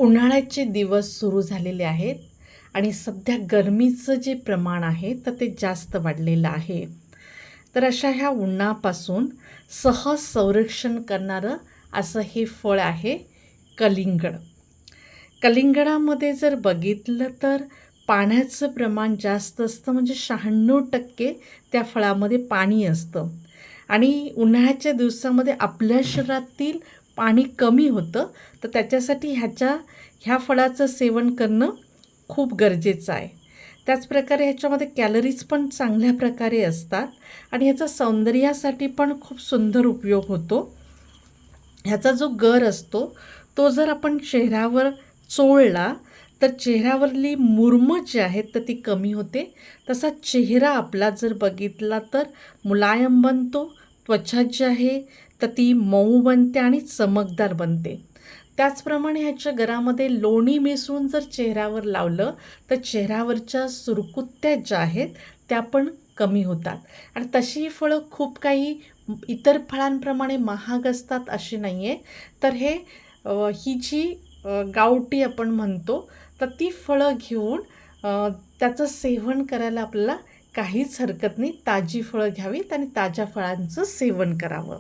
उन्हाळ्याचे दिवस सुरू झालेले आहेत आणि सध्या गरमीचं जे प्रमाण आहे तर ते जास्त वाढलेलं आहे. तर अशा ह्या उन्हापासून सहज संरक्षण करणारं असं हे फळ आहे कलिंगड. कलिंगडामध्ये जर बघितलं तर पाण्याचं प्रमाण जास्त असतं, म्हणजे 96% त्या फळामध्ये पाणी असतं आणि उन्हाळ्याच्या दिवसामध्ये आपल्या शरीरातील पाणी कमी होतं, तर त्याच्यासाठी ह्या फळाचं सेवन करणं खूप गरजेचं आहे. त्याचप्रकारे ह्याच्यामध्ये कॅलरीज पण चांगल्या प्रकारे असतात आणि ह्याचा सौंदर्यासाठी पण खूप सुंदर उपयोग होतो. ह्याचा जो गर असतो तो जर आपण चेहऱ्यावर चोळला तर चेहऱ्यावरली मुरुमं जी आहेत तर ती कमी होते. तसा चेहरा आपला जर बघितला तर मुलायम बनतो, त्वचा जी आहे तर ती मऊ बनते आणि चमकदार बनते. त्याचप्रमाणे ह्याच्या गरामध्ये लोणी मिसळून जर चेहऱ्यावर लावलं तर चेहऱ्यावरच्या सुरकुत्त्या ज्या आहेत त्या पण कमी होतात. आणि तशी फळं खूप काही इतर फळांप्रमाणे महाग असतात अशी नाही आहे. तर ही जी गावठी आपण म्हणतो तर ती फळं घेऊन त्याचं सेवन करायला आपल्याला काहीच हरकत नाही. ताजी फळं घ्यावीत आणि ताज्या फळांचं सेवन करावं.